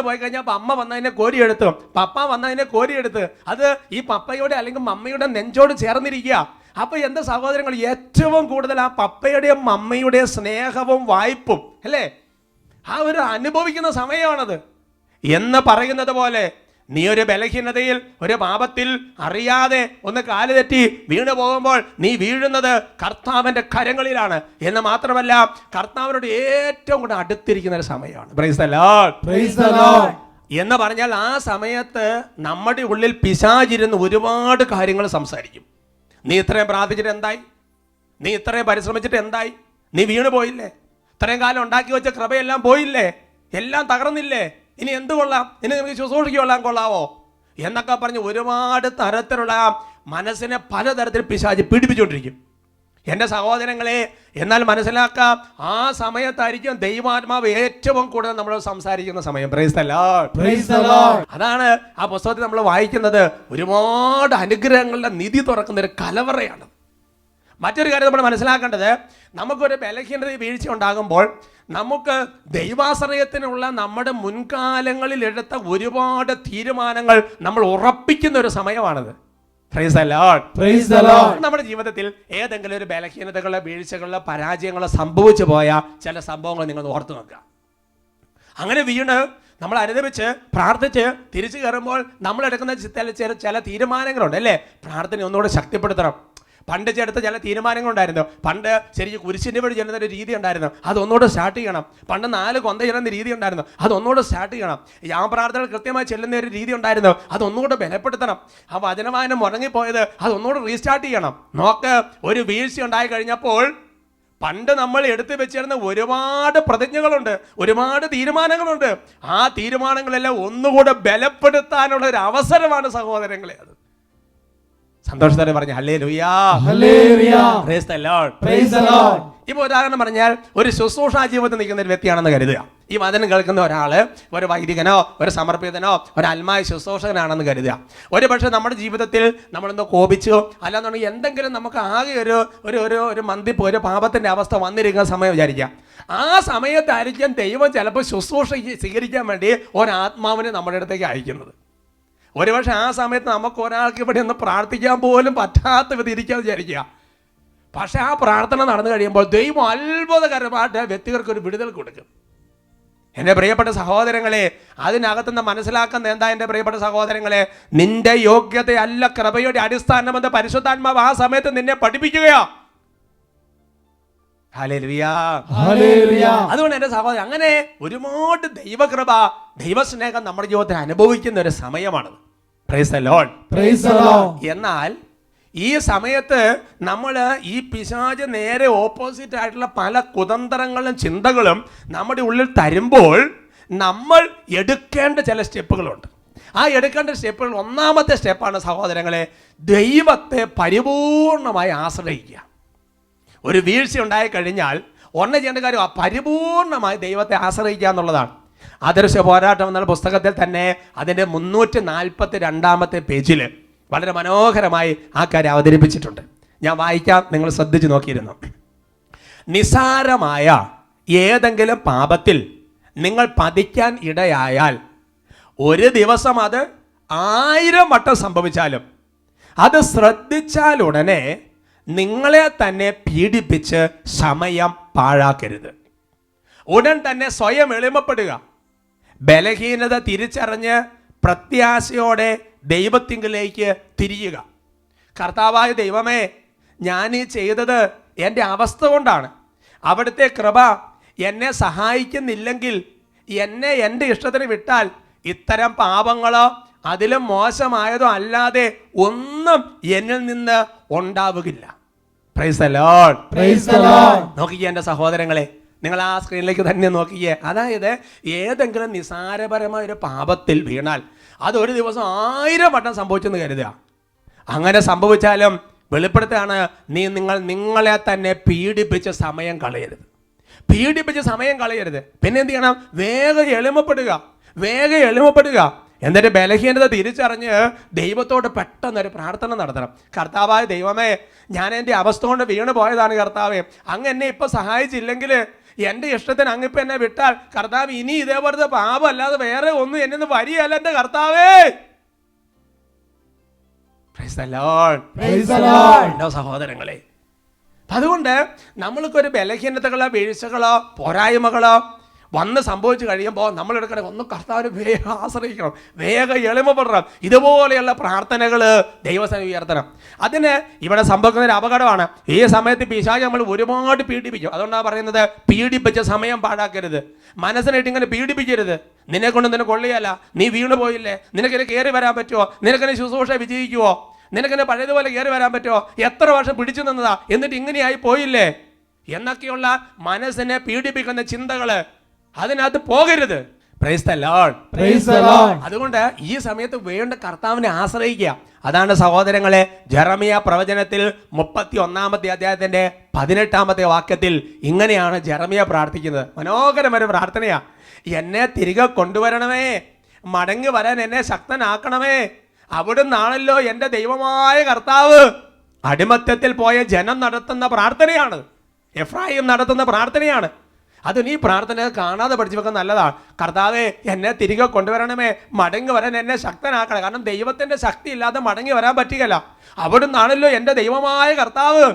പോയി കഴിഞ്ഞാൽ അമ്മ വന്നതിനെ കോരിയെടുത്ത്, പപ്പ വന്നതിനെ കോരിയെടുത്ത് അത് ഈ പപ്പയുടെ അല്ലെങ്കിൽ മമ്മയുടെ നെഞ്ചോട് ചേർന്നിരിക്കുക. അപ്പോൾ എൻ്റെ സഹോദരങ്ങൾ, ഏറ്റവും കൂടുതൽ ആ പപ്പയുടെയും മമ്മയുടെയും സ്നേഹവും വായ്പും അല്ലേ ആ ഒരു അനുഭവിക്കുന്ന സമയമാണത്. എന്ന് പറയുന്നത് പോലെ നീ ഒരു ബലഹീനതയിൽ, ഒരു പാപത്തിൽ അറിയാതെ ഒന്ന് കാല് തെറ്റി വീണു പോകുമ്പോൾ നീ വീഴുന്നത് കർത്താവിൻ്റെ കരങ്ങളിലാണ്. എന്ന് മാത്രമല്ല, കർത്താവിനോട് ഏറ്റവും കൂടെ അടുത്തിരിക്കുന്ന ഒരു സമയമാണ്. Price the Lord. Praise the Lord. എന്ന് പറഞ്ഞാൽ ആ സമയത്ത് നമ്മുടെ ഉള്ളിൽ പിശാചിരുന്ന് ഒരുപാട് കാര്യങ്ങൾ സംസാരിക്കും. നീ ഇത്രയും പ്രാർത്ഥിച്ചിട്ട് എന്തായി? നീ ഇത്രയും പരിശ്രമിച്ചിട്ട് എന്തായി? നീ വീണു പോയില്ലേ? ഇത്രയും കാലം ഉണ്ടാക്കി വെച്ച കൃപയെല്ലാം പോയില്ലേ? എല്ലാം തകർന്നില്ലേ? ഇനി എന്ത് കൊള്ളാം? ഇനി നിനക്ക് ശുശ്രൂഷിക്കൊള്ളാൻ കൊള്ളാവോ എന്നൊക്കെ പറഞ്ഞ് ഒരുപാട് തരത്തിലുള്ള മനസ്സിനെ പലതരത്തിൽ പിശാച് പീഡിപ്പിച്ചുകൊണ്ടിരിക്കും. എൻ്റെ സഹോദരങ്ങളെ, എന്നാൽ മനസ്സിലാക്കാം, ആ സമയത്തായിരിക്കും ദൈവാത്മാവ് ഏറ്റവും കൂടുതൽ നമ്മൾ സംസാരിക്കുന്ന സമയം. Price the Lord. Praise the Lord. അതാണ് ആ പുസ്തകത്തിൽ നമ്മൾ വായിക്കുന്നത്, ഒരുപാട് അനുഗ്രഹങ്ങളുടെ നിധി തുറക്കുന്ന ഒരു കലവറയാണ്. മറ്റൊരു കാര്യം നമ്മൾ മനസ്സിലാക്കേണ്ടത്, നമുക്കൊരു ബലഹീനത വീഴ്ച ഉണ്ടാകുമ്പോൾ നമുക്ക് ദൈവാശ്രയത്തിനുള്ള നമ്മുടെ മുൻകാലങ്ങളിൽ എടുത്ത ഒരുപാട് തീരുമാനങ്ങൾ നമ്മൾ ഉറപ്പിക്കുന്ന ഒരു സമയമാണത്. Praise the Lord. Praise the Lord. നമ്മുടെ ജീവിതത്തിൽ ഏതെങ്കിലും ഒരു ബലഹീനതകളോ വീഴ്ചകളോ പരാജയങ്ങളോ സംഭവിച്ചു പോയ ചില സംഭവങ്ങൾ നിങ്ങൾ ഓർത്തു നോക്കുക. അങ്ങനെ വീണ് നമ്മൾ അനുദപിച്ച് പ്രാർത്ഥിച്ച് തിരിച്ചു കയറുമ്പോൾ നമ്മൾ എടുക്കുന്ന ചില തീരുമാനങ്ങളുണ്ട് അല്ലേ? പ്രാർത്ഥന ഒന്നുകൂടെ ശക്തിപ്പെടുത്തണം. പണ്ട് ചേർത്ത് ചില തീരുമാനങ്ങളുണ്ടായിരുന്നു. പണ്ട് ശരിക്കും കുരിശിൻ്റെ വഴി ചെല്ലുന്ന ഒരു രീതി ഉണ്ടായിരുന്നു, അതൊന്നുകൂടെ സ്റ്റാർട്ട് ചെയ്യണം. പണ്ട് 4 കൊന്ത ചെല്ലുന്ന രീതി ഉണ്ടായിരുന്നു, അതൊന്നുകൂടെ സ്റ്റാർട്ട് ചെയ്യണം. യാമപ്രാർത്ഥനകൾ കൃത്യമായി ചെല്ലുന്ന ഒരു രീതി ഉണ്ടായിരുന്നു, അതൊന്നുകൂടെ ബലപ്പെടുത്തണം. ആ വചനവായന മുടങ്ങിപ്പോയത് അതൊന്നുകൂടെ റീസ്റ്റാർട്ട് ചെയ്യണം. നോക്ക്, ഒരു വീഴ്ച ഉണ്ടായി കഴിഞ്ഞപ്പോൾ പണ്ട് നമ്മൾ എടുത്തു വെച്ചിരുന്ന ഒരുപാട് പ്രതിജ്ഞകളുണ്ട്, ഒരുപാട് തീരുമാനങ്ങളുണ്ട്. ആ തീരുമാനങ്ങളെല്ലാം ഒന്നുകൂടെ ബലപ്പെടുത്താനുള്ള ഒരു അവസരമാണ് സഹോദരങ്ങളെ. അത് സന്തോഷത്തോടെ പറഞ്ഞു hallelujah, hallelujah. Praise the Lord. Praise the Lord. ഇപ്പോൾ ഉദാഹരണം പറഞ്ഞാൽ ഒരു ശുശ്രൂഷാ ജീവിതത്തിൽ നിൽക്കുന്ന ഒരു വ്യക്തിയാണെന്ന് കരുതുക. ഈ വചനം കേൾക്കുന്ന ഒരാള് ഒരു വൈദികനോ ഒരു സമർപ്പിതനോ ഒരു ആത്മായ ശുശ്രൂഷകനാണെന്ന് കരുതുക. ഒരു പക്ഷേ നമ്മുടെ ജീവിതത്തിൽ നമ്മളെന്തോ കോപിച്ചോ അല്ലാന്നുണ്ടെങ്കിൽ എന്തെങ്കിലും നമുക്ക് ആകെ ഒരു മന്ദിപ്പ് ഒരു പാപത്തിന്റെ അവസ്ഥ വന്നിരിക്കുന്ന സമയം വിചാരിക്കാം. ആ സമയത്തായിരിക്കും ദൈവം ചിലപ്പോൾ ശുശ്രൂഷ സ്വീകരിക്കാൻ വേണ്ടി ഒരാത്മാവിനെ നമ്മുടെ അടുത്തേക്ക് അയക്കുന്നത്. ഒരുപക്ഷെ ആ സമയത്ത് നമുക്ക് ഒരാൾക്ക് ഇവിടെ ഒന്ന് പ്രാർത്ഥിക്കാൻ പോലും പറ്റാത്ത വിധം ഇരിക്കാൻ വിചാരിക്കുക. പക്ഷെ ആ പ്രാർത്ഥന നടന്നു കഴിയുമ്പോൾ ദൈവം അത്ഭുതകരമായിട്ട് വ്യക്തികൾക്ക് ഒരു വിടുതൽ കൊടുക്കും. എൻ്റെ പ്രിയപ്പെട്ട സഹോദരങ്ങളെ, അതിനകത്തുനിന്ന് മനസ്സിലാക്കുന്ന എന്താ എൻ്റെ പ്രിയപ്പെട്ട സഹോദരങ്ങളെ, നിന്റെ യോഗ്യതയല്ല കൃപയുടെ അടിസ്ഥാനമെന്ന് പരിശുദ്ധാത്മാവ് ആ സമയത്ത് നിന്നെ പഠിപ്പിക്കുകയാ. Hallelujah, hallelujah. അതുകൊണ്ട് എൻ്റെ സഹോദരൻ, അങ്ങനെ ഒരുപാട് ദൈവകൃപ ദൈവസ്നേഹം നമ്മുടെ ജീവിതത്തിൽ അനുഭവിക്കുന്ന ഒരു സമയമാണത്. Praise the Lord. Praise the Lord. എന്നാൽ ഈ സമയത്ത് നമ്മൾ ഈ പിശാച് നേരെ ഓപ്പോസിറ്റ് ആയിട്ടുള്ള പല കുതന്ത്രങ്ങളും ചിന്തകളും നമ്മുടെ ഉള്ളിൽ തരുമ്പോൾ നമ്മൾ എടുക്കേണ്ട ചില സ്റ്റെപ്പുകളുണ്ട്. ആ എടുക്കേണ്ട സ്റ്റെപ്പുകൾ ഒന്നാമത്തെ സ്റ്റെപ്പാണ് സഹോദരങ്ങളെ, ദൈവത്തെ പരിപൂർണമായി ആശ്രയിക്കുക. ഒരു വീഴ്ച ഉണ്ടായി കഴിഞ്ഞാൽ ഒന്നും ചെയ്യേണ്ട കാര്യം പരിപൂർണമായി ദൈവത്തെ ആശ്രയിക്കുക എന്നുള്ളതാണ്. ആദർശ പോരാട്ടം എന്ന പുസ്തകത്തിൽ തന്നെ അതിൻ്റെ 342 പേജിൽ വളരെ മനോഹരമായി ആ കാര്യം അവതരിപ്പിച്ചിട്ടുണ്ട്. ഞാൻ വായിക്കാം, നിങ്ങൾ ശ്രദ്ധിച്ചു നോക്കിയിരുന്നു. നിസാരമായ ഏതെങ്കിലും പാപത്തിൽ നിങ്ങൾ പതിക്കാൻ ഇടയായാൽ ഒരു ദിവസം അത് 1000 വട്ടം സംഭവിച്ചാലും അത് ശ്രദ്ധിച്ചാലുടനെ നിങ്ങളെ തന്നെ പീഡിപ്പിച്ച് സമയം പാഴാക്കരുത്. ഉടൻ തന്നെ സ്വയം എളിമപ്പെടുക. ബലഹീനത തിരിച്ചറിഞ്ഞ് പ്രത്യാശയോടെ ദൈവത്തിങ്കിലേക്ക് തിരിയുക. കർത്താവായ ദൈവമേ, ഞാൻ ഈ ചെയ്തത് എൻ്റെ അവസ്ഥ കൊണ്ടാണ്. അവിടുത്തെ കൃപ എന്നെ സഹായിക്കുന്നില്ലെങ്കിൽ എന്നെ എൻ്റെ ഇഷ്ടത്തിന് വിട്ടാൽ ഇത്തരം പാപങ്ങളോ അതിലും മോശമായതോ അല്ലാതെ ഒന്നും എന്നിൽ നിന്ന് ഉണ്ടാവുകയില്ല. Price the Lord. Praise the Lord. നോക്കിക്കേ എൻ്റെ സഹോദരങ്ങളെ, നിങ്ങൾ ആ സ്ക്രീനിലേക്ക് തന്നെ നോക്കിയേ. അതായത് ഏതെങ്കിലും നിസാരപരമായ ഒരു പാപത്തിൽ വീണാൽ അത് ഒരു ദിവസം 1000 വട്ടം സംഭവിച്ചെന്ന് കരുതുക. അങ്ങനെ സംഭവിച്ചാലും വെളിപ്പെടുത്താണ്, നിങ്ങളെ തന്നെ പീഡിപ്പിച്ച് സമയം കളയരുത്. പീഡിപ്പിച്ച് സമയം കളയരുത്. പിന്നെ എന്ത് ചെയ്യണം? വേഗം എളിമപ്പെടുക. എന്നിട്ട് ബലഹീനത തിരിച്ചറിഞ്ഞ് ദൈവത്തോട് പെട്ടെന്നൊരു പ്രാർത്ഥന നടത്തണം. കർത്താവായ ദൈവമേ, ഞാൻ എൻ്റെ അവസ്ഥ കൊണ്ട് വീണ് പോയതാണ് കർത്താവേ. അങ്ങ് എന്നെ ഇപ്പം സഹായിച്ചില്ലെങ്കിൽ എൻ്റെ ഇഷ്ടത്തിന് അങ്ങിപ്പോൾ എന്നെ വിട്ടാൽ കർത്താവ് ഇനി ഇതേപോലത്തെ പാപം അല്ലാതെ വേറെ ഒന്നും എന്നെ വരികയല്ല എൻ്റെ കർത്താവേ. Price the Lord. Praise the Lord. എൻ്റെ സഹോദരങ്ങളെ, അതുകൊണ്ട് നമ്മൾക്കൊരു ബലഹീനതകളോ വീഴ്ചകളോ പോരായ്മകളോ വന്ന് സംഭവിച്ചു കഴിയുമ്പോൾ നമ്മൾ എടുക്കണം, ഒന്ന് കർത്താവിന് വേഗം ആശ്രയിക്കണം, വേഗം എളിമപ്പെടണം. ഇതുപോലെയുള്ള പ്രാർത്ഥനകൾ ദൈവസേന ഉയർത്തണം. അതിന് ഇവിടെ സംഭവിക്കുന്ന ഒരു അപകടമാണ്. ഈ സമയത്ത് പിശാച് നമ്മൾ ഒരുപാട് പീഡിപ്പിക്കും. അതുകൊണ്ടാണ് പറയുന്നത്, പീഡിപ്പിച്ച സമയം പാഴാക്കരുത്. മനസ്സിനായിട്ട് ഇങ്ങനെ പീഡിപ്പിക്കരുത്. നിന്നെ കൊണ്ട് നിന്നെ കൊള്ളിയല്ല, നീ വീണു പോയില്ലേ, നിനക്കിനെ കയറി വരാൻ പറ്റുമോ, നിനക്കിനെ ശുശ്രൂഷ വിജയിക്കുമോ, നിനക്കിനെ പഴയതുപോലെ കയറി വരാൻ പറ്റുമോ, എത്ര വർഷം പിടിച്ചു നിന്നതാ, എന്നിട്ട് ഇങ്ങനെയായി പോയില്ലേ എന്നൊക്കെയുള്ള മനസ്സിനെ പീഡിപ്പിക്കുന്ന ചിന്തകൾ അതിനകത്ത് പോകരുത്. Price the Lord. Praise the Lord. അതുകൊണ്ട് ഈ സമയത്ത് വേണ്ട കർത്താവിനെ ആശ്രയിക്കുക. അതാണ് സഹോദരങ്ങളെ, ജെറമിയ പ്രവചനത്തിൽ 31 അധ്യായത്തിന്റെ 18 വാക്യത്തിൽ ഇങ്ങനെയാണ് ജെറമിയ പ്രാർത്ഥിക്കുന്നത്. മനോഹരമൊരു പ്രാർത്ഥനയാ. എന്നെ തിരികെ കൊണ്ടുവരണമേ, മടങ്ങി വരാൻ എന്നെ ശക്തനാക്കണമേ. അവിടുന്നാണല്ലോ എൻ്റെ ദൈവമായ കർത്താവ്. അടിമത്തത്തിൽ പോയ ജനം നടത്തുന്ന പ്രാർത്ഥനയാണ്, എഫ്രായിം നടത്തുന്ന പ്രാർത്ഥനയാണ്. അത് നീ പ്രാർത്ഥന കാണാതെ പഠിച്ചു വെക്കാൻ നല്ലതാണ്. കർത്താവേ, എന്നെ തിരികെ കൊണ്ടുവരണമേ, മടങ്ങി വരാൻ എന്നെ ശക്തനാക്കണം. കാരണം ദൈവത്തിന്റെ ശക്തി ഇല്ലാതെ മടങ്ങി വരാൻ പറ്റുകയില്ല. അവിടുന്നാണല്ലോ എൻ്റെ ദൈവമായ കർത്താവ്.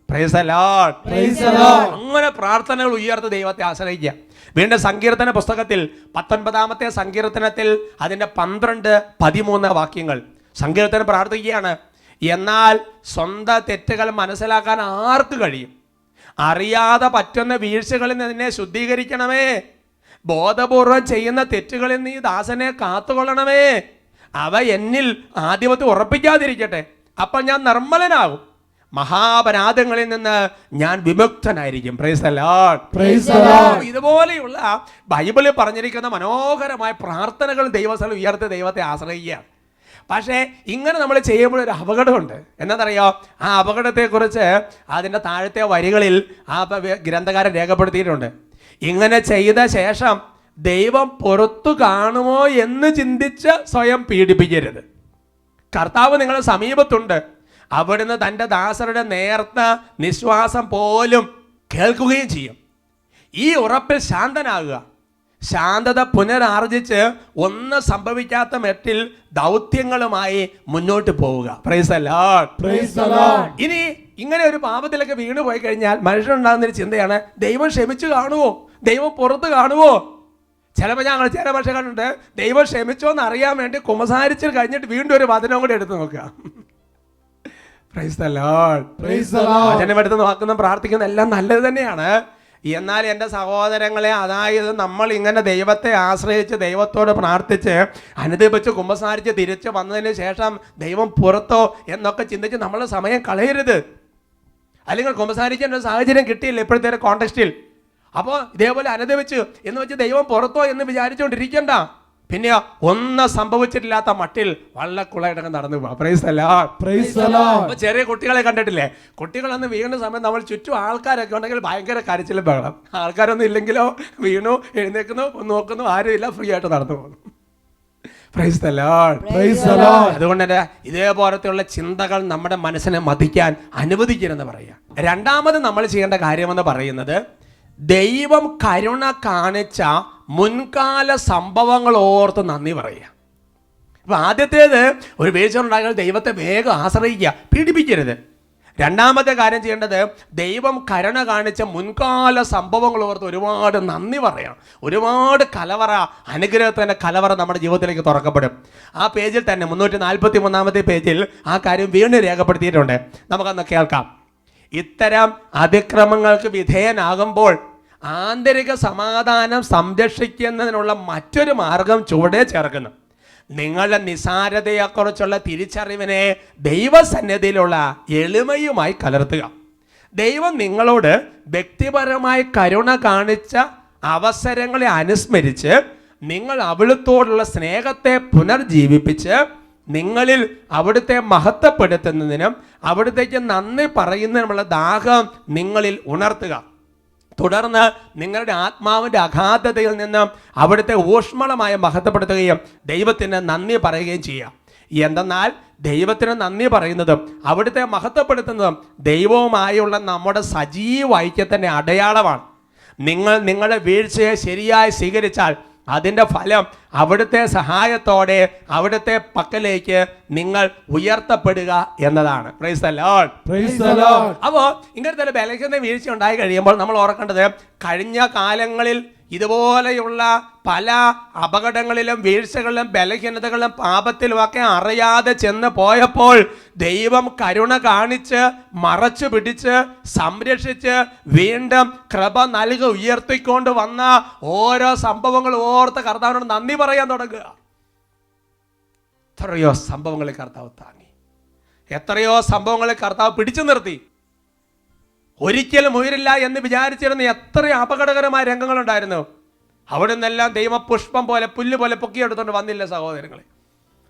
Price the Lord. Praise the Lord. അങ്ങനെ പ്രാർത്ഥനകൾ ഉയർത്ത് ദൈവത്തെ ആശ്രയിക്കുക. വീണ്ടും സങ്കീർത്തന പുസ്തകത്തിൽ 19 സങ്കീർത്തനത്തിൽ അതിൻ്റെ 12-13 വാക്യങ്ങൾ സങ്കീർത്തനം പ്രാർത്ഥിക്കുകയാണ്. എന്നാൽ സ്വന്തം തെറ്റുകൾ മനസ്സിലാക്കാൻ ആർക്ക് കഴിയും? അറിയാതെ പറ്റുന്ന വീഴ്ചകളിൽ നിന്നെ ശുദ്ധീകരിക്കണമേ. ബോധപൂർവം ചെയ്യുന്ന തെറ്റുകളിൽ നീ ദാസനെ കാത്തുകൊള്ളണമേ. അവ എന്നിൽ ആധിപത്യം ഉറപ്പിക്കാതിരിക്കട്ടെ. അപ്പം ഞാൻ നിർമ്മലനാകും, മഹാപരാധങ്ങളിൽ നിന്ന് ഞാൻ വിമുക്തനായിരിക്കും. Praise the Lord. Praise the Lord. ഇതുപോലെയുള്ള ബൈബിളിൽ പറഞ്ഞിരിക്കുന്ന മനോഹരമായ പ്രാർത്ഥനകൾ ദൈവസ്ഥലം ഉയർത്തി ദൈവത്തെ ആശ്രയിക്കുക. പക്ഷേ ഇങ്ങനെ നമ്മൾ ചെയ്യുമ്പോൾ ഒരു അപകടമുണ്ട്. എന്താണെന്നറിയോ? ആ അപകടത്തെക്കുറിച്ച് അതിൻ്റെ താഴത്തെ വരികളിൽ ആ ഗ്രന്ഥകാരൻ രേഖപ്പെടുത്തിയിട്ടുണ്ട്. ഇങ്ങനെ ചെയ്ത ശേഷം ദൈവം പുറത്തു കാണുമോ എന്ന് ചിന്തിച്ച് സ്വയം പീഡിപ്പിക്കരുത്. കർത്താവ് നിങ്ങളുടെ സമീപത്തുണ്ട്. അവിടുന്ന് തൻ്റെ ദാസരുടെ നേർത്ത നിശ്വാസം പോലും കേൾക്കുകയും ചെയ്യും. ഈ ഉറപ്പിൽ ശാന്തനാകുക. ശാന്തത പുനരാർജിച്ച് ഒന്നും സംഭവിക്കാത്ത മട്ടിൽ ദൗത്യങ്ങളുമായി മുന്നോട്ട് പോവുക. Price the Lord. Praise the Lord. ഇനി ഇങ്ങനെ ഒരു പാപത്തിലൊക്കെ വീണു പോയി കഴിഞ്ഞാൽ മനുഷ്യനുണ്ടാകുന്നൊരു ചിന്തയാണ്, ദൈവം ക്ഷമിച്ചു കാണുമോ, ദൈവം പുറത്ത് കാണുമോ. ചിലപ്പോൾ ഞങ്ങൾ ചില പക്ഷേ കണ്ടിട്ട് ദൈവം ക്ഷമിച്ചോ എന്ന് അറിയാൻ വേണ്ടി കുമ്പസാരിച്ച് കഴിഞ്ഞിട്ട് വീണ്ടും ഒരു വചനം കൂടി എടുത്ത് നോക്കുക. Price the Lord. Praise the Lord. വചനം എടുത്ത് നോക്കുന്ന പ്രാർത്ഥിക്കുന്ന എല്ലാം നല്ലത് തന്നെയാണ്. എന്നാൽ എൻ്റെ സഹോദരങ്ങളെ, അതായത് നമ്മൾ ഇങ്ങനെ ദൈവത്തെ ആശ്രയിച്ച് ദൈവത്തോട് പ്രാർത്ഥിച്ച് അനുദപിച്ച് കുമ്പസാരിച്ച് തിരിച്ച് വന്നതിന് ശേഷം ദൈവം പുറത്തോ എന്നൊക്കെ ചിന്തിച്ച് നമ്മൾ സമയം കളയരുത്. അല്ലെങ്കിൽ കുമ്പസാരിക്കാൻ ഒരു സാഹചര്യം കിട്ടിയില്ല ഇപ്പോഴത്തെ ഒരു കോണ്ടെക്സ്റ്റിൽ. അപ്പോൾ ഇതേപോലെ അനുദപിച്ച് എന്ന് വെച്ച് ദൈവം പുറത്തോ എന്ന് വിചാരിച്ചുകൊണ്ടിരിക്കണ്ട. പിന്നെ ഒന്നും സംഭവിച്ചിട്ടില്ലാത്ത മട്ടിൽ വള്ളക്കുളയിടങ്ങ് നടന്നു പോവാം. Price the Lord. Praise the Lord. അപ്പോൾ ചെറിയ കുട്ടികളെ കണ്ടിട്ടില്ലേ? കുട്ടികളൊന്ന് വീണ സമയം നമ്മൾ ചുറ്റും ആൾക്കാരൊക്കെ ഉണ്ടെങ്കിൽ ഭയങ്കര കരച്ചിലും ബഹളം. ആൾക്കാരൊന്നും ഇല്ലെങ്കിലോ വീണു എഴുന്നേക്കുന്നു നോക്കുന്നു, ആരുമില്ല, ഫ്രീ ആയിട്ട് നടന്നു പോകുന്നു. Price the Lord. Praise the Lord. അതുകൊണ്ട് തന്നെ ഇതേപോലത്തെയുള്ള ചിന്തകൾ നമ്മുടെ മനസ്സിനെ മതിക്കാൻ അനുവദിക്കരുതെന്ന് പറയാം. രണ്ടാമത് നമ്മൾ ചെയ്യേണ്ട കാര്യമെന്ന് പറയുന്നത് ദൈവം കരുണ കാണിച്ച മുൻകാല സംഭവങ്ങൾ ഓർത്ത് നന്ദി പറയുക. അപ്പം ആദ്യത്തേത് ഒരു വീഴ്ച ഉണ്ടായാൽ ദൈവത്തെ വേഗം ആശ്രയിക്കുക, പീഡിപ്പിക്കരുത്. രണ്ടാമത്തെ കാര്യം ചെയ്യേണ്ടത് ദൈവം കരുണ കാണിച്ച മുൻകാല സംഭവങ്ങൾ ഓർത്ത് ഒരുപാട് നന്ദി പറയാം. ഒരുപാട് കലവറ, അനുഗ്രഹത്തിൻ്റെ കലവറ നമ്മുടെ ജീവിതത്തിലേക്ക് തുറക്കപ്പെടും. ആ പേജിൽ തന്നെ 343 പേജിൽ ആ കാര്യം വീണ്ടും രേഖപ്പെടുത്തിയിട്ടുണ്ട്. നമുക്കൊന്ന് കേൾക്കാം. ഇത്തരം അതിക്രമങ്ങൾക്ക് വിധേയനാകുമ്പോൾ ആന്തരിക സമാധാനം സംരക്ഷിക്കുന്നതിനുള്ള മറ്റൊരു മാർഗം ചുവടെ ചേർക്കുന്നു. നിങ്ങളുടെ നിസാരതയെക്കുറിച്ചുള്ള തിരിച്ചറിവിനെ ദൈവസന്നിധിയിലുള്ള എളിമയുമായി കലർത്തുക. ദൈവം നിങ്ങളോട് വ്യക്തിപരമായി കരുണ കാണിച്ച അവസരങ്ങളെ അനുസ്മരിച്ച് നിങ്ങൾ അവിടുത്തോടുള്ള സ്നേഹത്തെ പുനർജീവിപ്പിച്ച് നിങ്ങളിൽ അവിടുത്തെ മഹത്വപ്പെടുത്തുന്നതിനും അവിടുത്തേക്ക് നന്ദി പറയുന്നതിനുമുള്ള ദാഹം നിങ്ങളിൽ ഉണർത്തുക. തുടർന്ന് നിങ്ങളുടെ ആത്മാവിൻ്റെ അഗാധതയിൽ നിന്നും അവിടുത്തെ ഊഷ്മളമായ മഹത്വപ്പെടുത്തുകയും ദൈവത്തിന് നന്ദി പറയുകയും ചെയ്യാം. എന്തെന്നാൽ ദൈവത്തിന് നന്ദി പറയുന്നതും അവിടുത്തെ മഹത്വപ്പെടുത്തുന്നതും ദൈവവുമായുള്ള നമ്മുടെ സജീവ ഐക്യത്തിൻ്റെ അടയാളമാണ്. നിങ്ങൾ നിങ്ങളുടെ വീഴ്ചയെ ശരിയായി സ്വീകരിച്ചാൽ അതിൻ്റെ ഫലം അവിടുത്തെ സഹായത്തോടെ അവിടുത്തെ പക്കലേക്ക് നിങ്ങൾ ഉയർത്തപ്പെടുക എന്നതാണ്. Price the Lord. Praise the Lord. അപ്പോൾ ഇങ്ങനത്തെ ബലഹീനത വീഴ്ച ഉണ്ടായി കഴിയുമ്പോൾ നമ്മൾ ഓർക്കേണ്ടത് കഴിഞ്ഞ കാലങ്ങളിൽ ഇതുപോലെയുള്ള പല അപകടങ്ങളിലും വീഴ്ചകളിലും ബലഹീനതകളിലും പാപത്തിലുമൊക്കെ അറിയാതെ ചെന്ന് പോയപ്പോൾ ദൈവം കരുണ കാണിച്ച് മറച്ചു പിടിച്ച് സംരക്ഷിച്ച് വീണ്ടും കൃപ നൽകി ഉയർത്തിക്കൊണ്ട് വന്ന ഓരോ സംഭവങ്ങൾ ഓർത്ത് കർത്താവിനോട് നന്ദി പറയാൻ തുടങ്ങുക. എത്രയോ സംഭവങ്ങളിൽ കർത്താവ് താങ്ങി, എത്രയോ സംഭവങ്ങളിൽ കർത്താവ് പിടിച്ചു നിർത്തി. ഒരിക്കലും ഉയരില്ല എന്ന് വിചാരിച്ചിരുന്ന എത്രയോ അപകടകരമായ രംഗങ്ങളുണ്ടായിരുന്നു. അവിടെ നിന്നെല്ലാം ദൈവപുഷ്പം പോലെ പുല്ല് പോലെ പൊക്കിയെടുത്തോണ്ട് വന്നില്ല സഹോദരങ്ങളെ.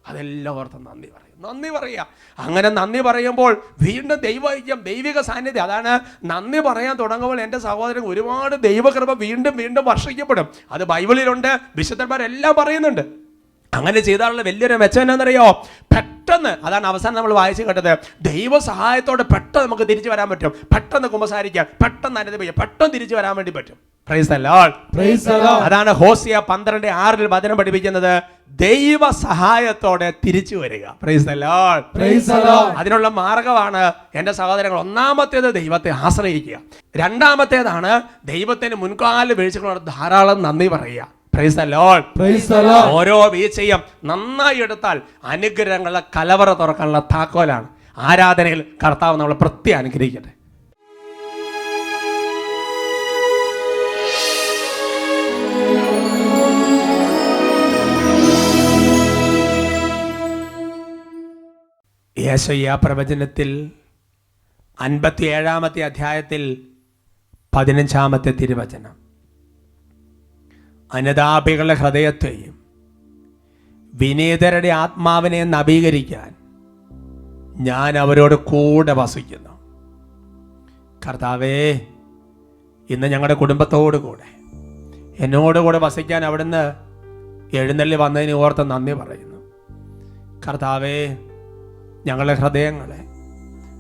അതെല്ലാം ഓർത്ത് നന്ദി പറയും, നന്ദി പറയുക. അങ്ങനെ നന്ദി പറയുമ്പോൾ വീണ്ടും ദൈവൈക്യം, ദൈവിക സാന്നിധ്യം. അതാണ് നന്ദി പറയാൻ തുടങ്ങുമ്പോൾ എൻ്റെ സഹോദരൻ ഒരുപാട് ദൈവകൃപ വീണ്ടും വീണ്ടും വർഷിക്കപ്പെടും. അത് ബൈബിളിലുണ്ട്, വിശുദ്ധന്മാരെല്ലാം പറയുന്നുണ്ട്. അങ്ങനെ ചെയ്താലുള്ള വലിയൊരു മെച്ചം എന്താണെന്നറിയോ? പെട്ടെന്ന്, അതാണ് അവസാനം നമ്മൾ വായിച്ചു കേട്ടത്, ദൈവ സഹായത്തോടെ പെട്ടെന്ന് നമുക്ക് തിരിച്ചു വരാൻ പറ്റും. പെട്ടെന്ന് കുമ്പസാരിക്കാൻ, പെട്ടെന്ന് അനുദപിക്കാൻ, പെട്ടെന്ന് തിരിച്ചു വരാൻ വേണ്ടി പറ്റും. Price the Lord. Praise the Lord. അതാണ് ഹോസിയ 12:6 വചനം പഠിപ്പിക്കുന്നത്, ദൈവ സഹായത്തോടെ തിരിച്ചു വരിക. Price the Lord. Praise the Lord. അതിനുള്ള മാർഗമാണ് എൻ്റെ സഹോദരങ്ങൾ. ഒന്നാമത്തേത് ദൈവത്തെ ആശ്രയിക്കുക. രണ്ടാമത്തേതാണ് ദൈവത്തിന് മുൻകാല വീഴ്ചകളോട് ധാരാളം നന്ദി പറയുക. Price the Lord. Praise the Lord. ഓരോ വീഴ്ചയും നന്നായി എടുത്താൽ അനുഗ്രഹങ്ങളുടെ കലവറ തുറക്കാനുള്ള താക്കോലാണ്. ആരാധനയിൽ കർത്താവ് നമ്മളെ പ്രത്യേകം അനുഗ്രഹിക്കട്ടെ. യെശയ്യാ പ്രവചനത്തിൽ 57 അധ്യായത്തിൽ 15 തിരുവചനം, അനുതാപികളുടെ ഹൃദയത്തെയും വിനീതരുടെ ആത്മാവിനെ നവീകരിക്കാൻ ഞാൻ അവരോട് കൂടെ വസിക്കുന്നു. കർത്താവേ, ഇന്ന് ഞങ്ങളുടെ കുടുംബത്തോടു കൂടെ എന്നോടുകൂടെ വസിക്കാൻ അവിടുന്ന് എഴുന്നള്ളി വന്നതിന് ഓർത്ത് നന്ദി പറയുന്നു. കർത്താവേ, ഞങ്ങളുടെ ഹൃദയങ്ങളെ,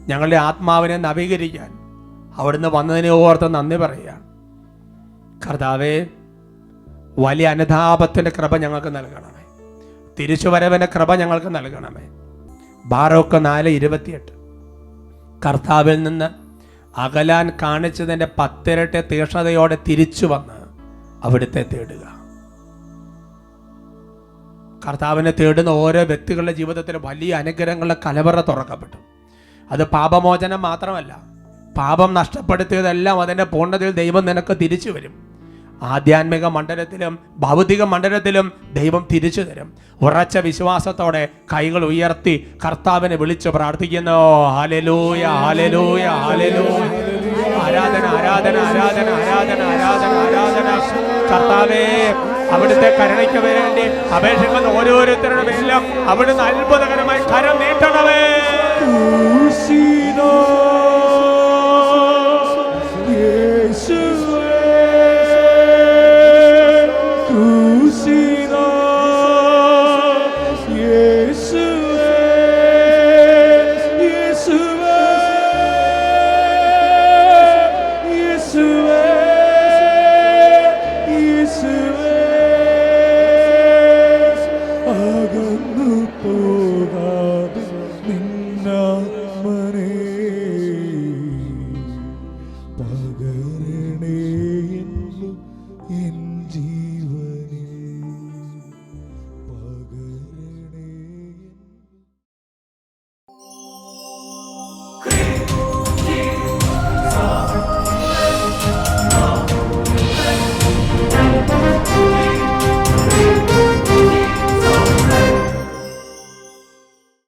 ഞങ്ങളുടെ ആത്മാവിനെ നവീകരിക്കാൻ അവിടുന്ന് വന്നതിന് ഓർത്ത് നന്ദി പറയുകയാണ്. കർത്താവേ, വലിയ അനുതാപത്തിൻ്റെ കൃപ ഞങ്ങൾക്ക് നൽകണമേ. തിരിച്ചുവരവിൻ്റെ കൃപ ഞങ്ങൾക്ക് നൽകണമേ. ബാറോക്ക് 4:28 കർത്താവിൽ നിന്ന് അകലാൻ കാണിച്ചതിൻ്റെ 10 ഇരട്ടി തീക്ഷ്ണതയോടെ തിരിച്ചു വന്ന് അവിടുത്തെ തേടുക. കർത്താവിനെ തേടുന്ന ഓരോ വ്യക്തികളുടെ ജീവിതത്തിൽ വലിയ അനുഗ്രഹങ്ങളുടെ കലവറ തുറക്കപ്പെട്ടു. അത് പാപമോചനം മാത്രമല്ല, പാപം നഷ്ടപ്പെടുത്തിയതെല്ലാം അതിൻ്റെ പൂർണ്ണതയിൽ ദൈവം നിനക്ക് തിരിച്ചു വരും. ആധ്യാത്മിക മണ്ഡലത്തിലും ഭൗതിക മണ്ഡലത്തിലും ദൈവം തിരിച്ചു തരും. ഉറച്ച വിശ്വാസത്തോടെ കൈകൾ ഉയർത്തി കർത്താവിനെ വിളിച്ച് പ്രാർത്ഥിക്കുന്നു. Hallelujah, hallelujah, hallelujah. ആരാധന, ആരാധന, ആരാധന, ആരാധന, ആരാധന, ആരാധന. കർത്താവേ, അവിടുത്തെ കരുണയ്ക്ക് വേണ്ടി അപേക്ഷിക്കുന്ന ഓരോരുത്തരുടെ പേരിലും അവിടുന്ന് അത്ഭുതകരമായി കരം നീട്ടണമേ.